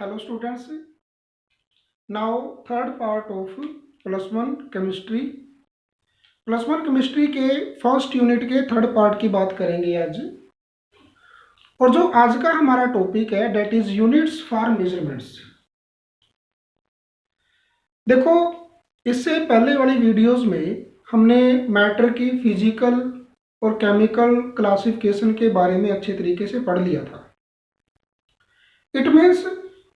Hello students, now third part of +1 chemistry. +1 chemistry के first unit के third part की बात करेंगे आज। और जो आज का हमारा टॉपिक है that is units for measurements. देखो, इससे पहले वाली वीडियोस में हमने मैटर की फिजिकल और केमिकल क्लासिफिकेशन के बारे में अच्छे तरीके से पढ़ लिया था। इट मीन्स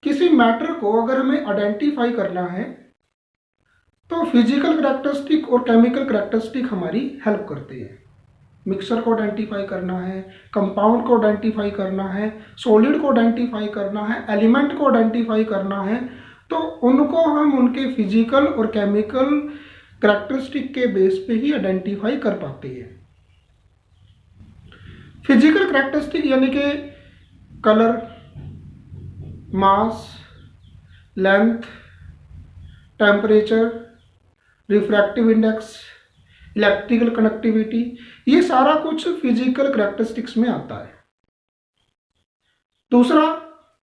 किसी मैटर को अगर हमें आइडेंटिफाई करना है तो फिजिकल करैक्टरिस्टिक और केमिकल करैक्टरिस्टिक हमारी हेल्प करते हैं। मिक्सचर को आइडेंटिफाई करना है, कंपाउंड को आइडेंटिफाई करना है, सॉलिड को आइडेंटिफाई करना है, एलिमेंट को आइडेंटिफाई करना है, तो उनको हम उनके फिजिकल और केमिकल करैक्टरिस्टिक के बेस पे ही आइडेंटिफाई कर पाते हैं। फिजिकल करैक्टरिस्टिक यानी कि colour, mass, length, temperature, refractive index, electrical connectivity, ये सारा कुछ फिजिकल करैक्टरिस्टिक्स में आता है। दूसरा,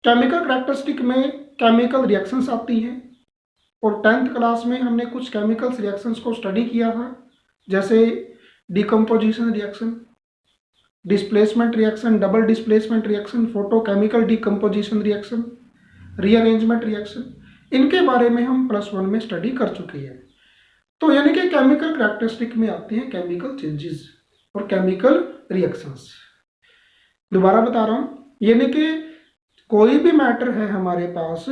केमिकल करैक्टरिस्टिक में केमिकल रिएक्शंस आती हैं। और 10th क्लास में हमने कुछ केमिकल्स रिएक्शंस को स्टडी किया था, जैसे decomposition reaction, displacement reaction, double displacement reaction, photochemical decomposition reaction, rearrangement reaction. इनके बारे में हम +1 में स्टडी कर चुके हैं। तो यानी कि केमिकल करैक्टरिस्टिक में आते हैं केमिकल चेंजेस और केमिकल रिएक्शंस। दोबारा बता रहा हूं, यानी कि कोई भी मैटर है हमारे पास,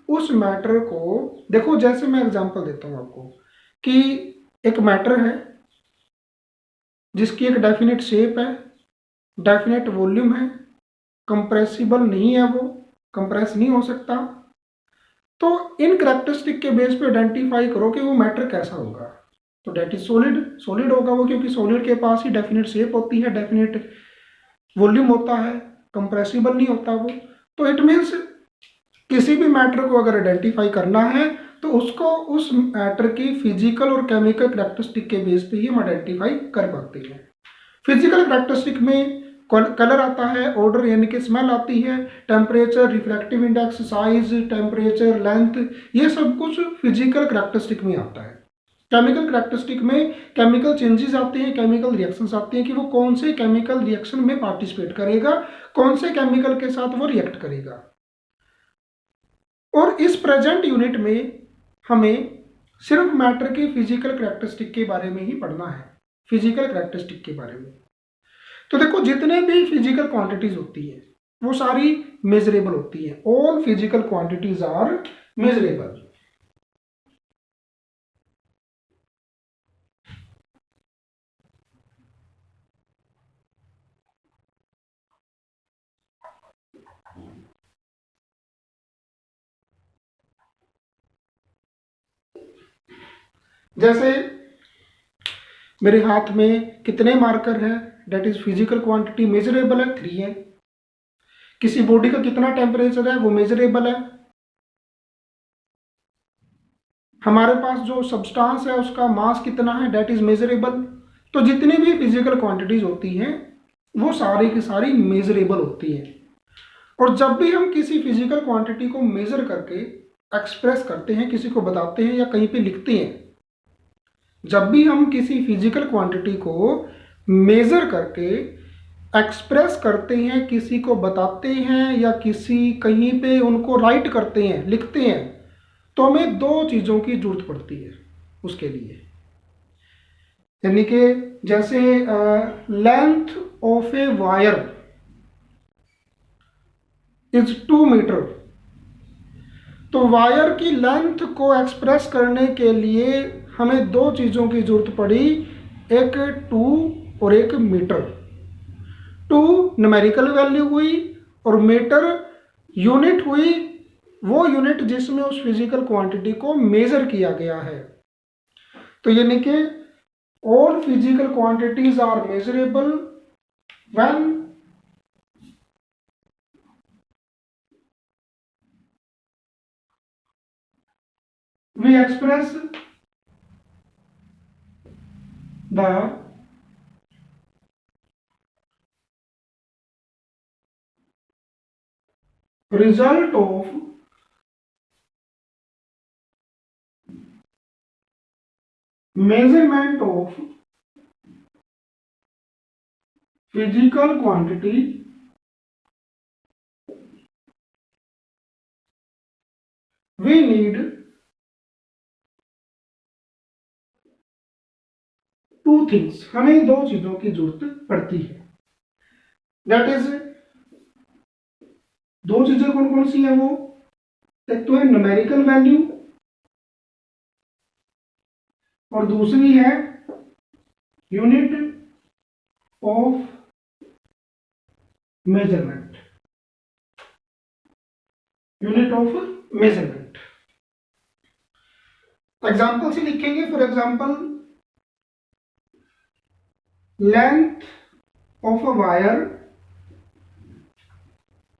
उस मैटर को देखो, जैसे मैं एग्जांपल देता हूं आपको कि एक मैटर है जिसकी एक डेफिनेट शेप है, डेफिनेट वॉल्यूम है, कंप्रेसिबल नहीं है, वो कंप्रेस नहीं हो सकता। तो इन करैक्टरिस्टिक के बेस पे आइडेंटिफाई करो कि वो मैटर कैसा होगा। तो डेट इज सॉलिड। सॉलिड होगा वो, क्योंकि सॉलिड के पास ही डेफिनेट शेप होती है, डेफिनेट वॉल्यूम होता है, कंप्रेसिबल नहीं होता वो। तो इट मीन्स किसी भी मैटर को अगर आइडेंटिफाई करना है तो उसको उस मैटर की फिजिकल और केमिकल करैक्टरिस्टिक के बेस पे ही हम आइडेंटिफाई कर पाते हैं। फिजिकल करैक्टरिस्टिक में कलर आता है, ऑर्डर यानी कि स्मेल आती है, temperature, refractive index, size, temperature, length, ये सब कुछ फिजिकल करैक्टरिस्टिक में आता है। केमिकल करैक्टरिस्टिक में केमिकल चेंजेस आते हैं, केमिकल रिएक्शंस आते हैं कि वो कौन से केमिकल रिएक्शन में पार्टिसिपेट करेगा, कौन से केमिकल के साथ वो रिएक्ट करेगा। और इस प्रेजेंट यूनिट में हमें सिर्फ मैटर की फिजिकल करैक्टरिस्टिक के बारे में ही पढ़ना है, फिजिकल करैक्टरिस्टिक के बारे में। तो देखो, जितने भी फिजिकल क्वांटिटीज होती है वो सारी मेजरेबल होती है। All physical quantities are measurable. जैसे मेरे हाथ में कितने मार्कर है, that is physical quantity, measurable है, 3 है। किसी बॉडी का कितना टेम्परेचर है वो मेजरेबल है। हमारे पास जो सब्सटेंस है उसका मास कितना है, डेट इज मेजरेबल। तो जितनी भी फिजिकल क्वांटिटीज होती हैं वो सारी की सारी मेजरेबल होती हैं। और जब भी हम किसी फिजिकल क्वांटिटी को मेजर करके एक्सप्रेस करते हैं, किसी को बताते हैं या कहीं पे लिखते हैं, जब भी हम किसी फिजिकल क्वांटिटी को मेजर करके एक्सप्रेस करते हैं, किसी को बताते हैं या किसी कहीं पे उनको राइट करते हैं, लिखते हैं, तो हमें 2 चीज़ों की जरूरत पड़ती है उसके लिए। यानी कि जैसे length of a wire is 2 metre. तो वायर की लेंथ को एक्सप्रेस करने के लिए हमें 2 चीज़ों की जरूरत पड़ी, एक 2 और एक मीटर। 2 न्यूमेरिकल वैल्यू हुई और मीटर यूनिट हुई, वो यूनिट जिसमें उस फिजिकल क्वांटिटी को मेजर किया गया है। तो यानी कि all physical quantities are measurable when we express the result of measurement of physical quantity we need two things, हमें दो चीजों की जरूरत पड़ती है। दैट इज, दो चीजें कौन कौन सी है वो, एक तो है न्यूमेरिकल वैल्यू और दूसरी है unit of measurement, unit of measurement. Example से लिखेंगे। For example, length of a wire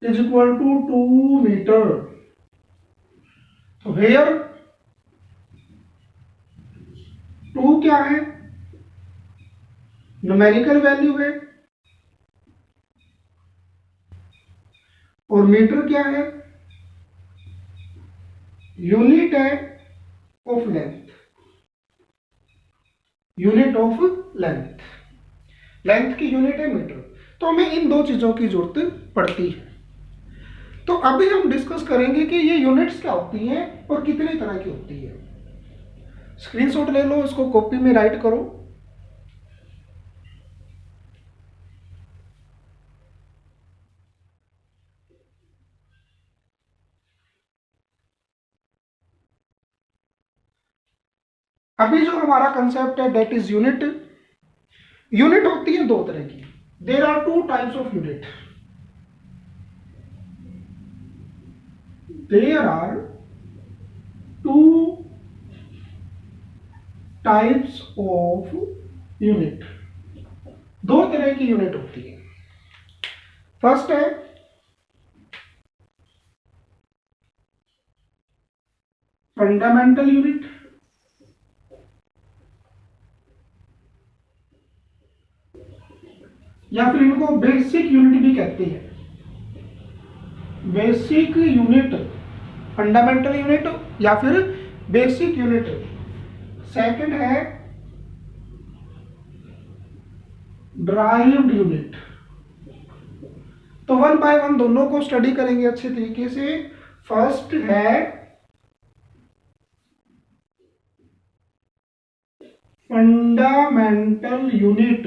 is equal to 2 metre. तो हेयर 2 क्या है, न्यूमेरिकल वैल्यू है, और मीटर क्या है, यूनिट है of length, unit of length, length की यूनिट है मीटर। तो हमें इन दो चीजों की जरूरत पड़ती है। तो अभी हम डिस्कस करेंगे कि ये यूनिट्स क्या होती हैं और कितनी तरह की होती है। स्क्रीनशॉट ले लो, इसको कॉपी में राइट करो। अभी जो हमारा कंसेप्ट है दैट इज यूनिट। यूनिट होती है दो तरह की। There are two types of unit. There are two types of unit. दो तरह की यूनिट होती है। फर्स्ट है फंडामेंटल यूनिट, या फिर इनको बेसिक यूनिट भी कहते हैं। बेसिक यूनिट, फंडामेंटल यूनिट या फिर बेसिक यूनिट। सेकंड है ड्राइव्ड यूनिट। तो वन बाय वन दोनों को स्टडी करेंगे अच्छे तरीके से। फर्स्ट है फंडामेंटल यूनिट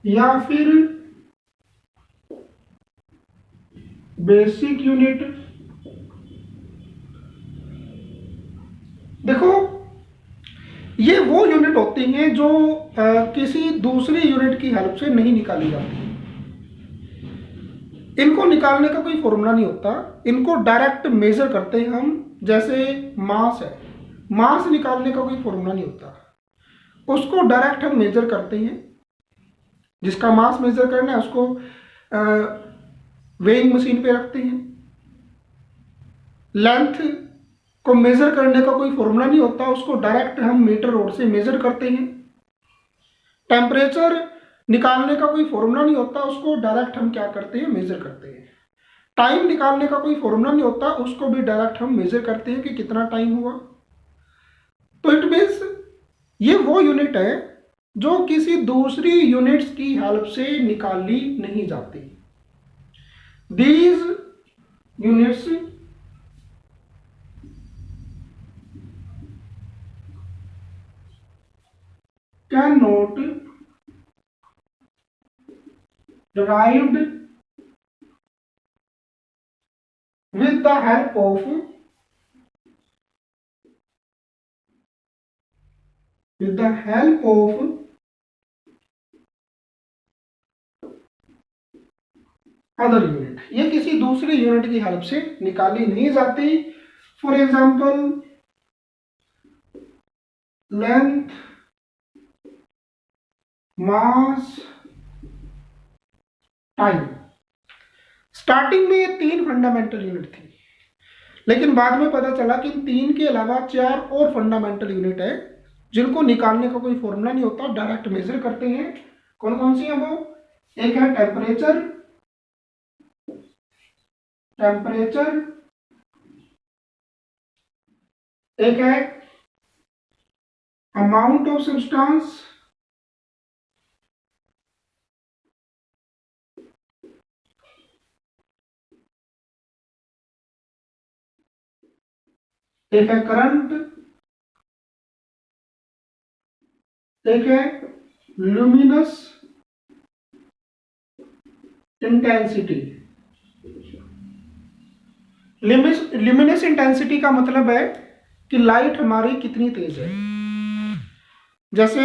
या फिर बेसिक यूनिट। देखो, ये वो यूनिट होती हैं जो किसी दूसरी यूनिट की हेल्प से नहीं निकाली जाती। इनको निकालने का कोई फॉर्मूला नहीं होता, इनको डायरेक्ट मेजर करते हैं हम। जैसे मास है, मास निकालने का कोई फॉर्मूला नहीं होता, उसको डायरेक्ट हम मेजर करते हैं। जिसका मास मेजर करना है उसको वेइंग मशीन पे रखते हैं। लेंथ को मेजर करने का कोई फॉर्मूला नहीं होता, उसको डायरेक्ट हम मीटर रोड से मेजर करते हैं। टेम्परेचर निकालने का कोई फॉर्मूला नहीं होता, उसको डायरेक्ट हम क्या करते हैं, मेजर करते हैं। टाइम निकालने का कोई फॉर्मूला नहीं होता, उसको भी डायरेक्ट हम मेजर करते हैं कि कितना टाइम हुआ। तो इट मीन्स ये वो यूनिट है जो किसी दूसरी यूनिट्स की हेल्प से निकाली नहीं जाती। These units can not derived with the help of other unit. ये किसी दूसरी यूनिट की हेल्प से निकाली नहीं जाती। For example, length, mass, time. Starting में ये 3 फंडामेंटल यूनिट थी, लेकिन बाद में पता चला कि इन 3 के अलावा 4 और फंडामेंटल यूनिट है जिनको निकालने का कोई फॉर्मूला नहीं होता, डायरेक्ट मेजर करते हैं। कौन कौन सी है वो? एक है टेम्परेचर, एक है अमाउंट ऑफ सब्सटेंस एक है करंट, एक है लुमिनस इंटेंसिटी। ल्यूमिनस इंटेंसिटी का मतलब है कि लाइट हमारी कितनी तेज है। जैसे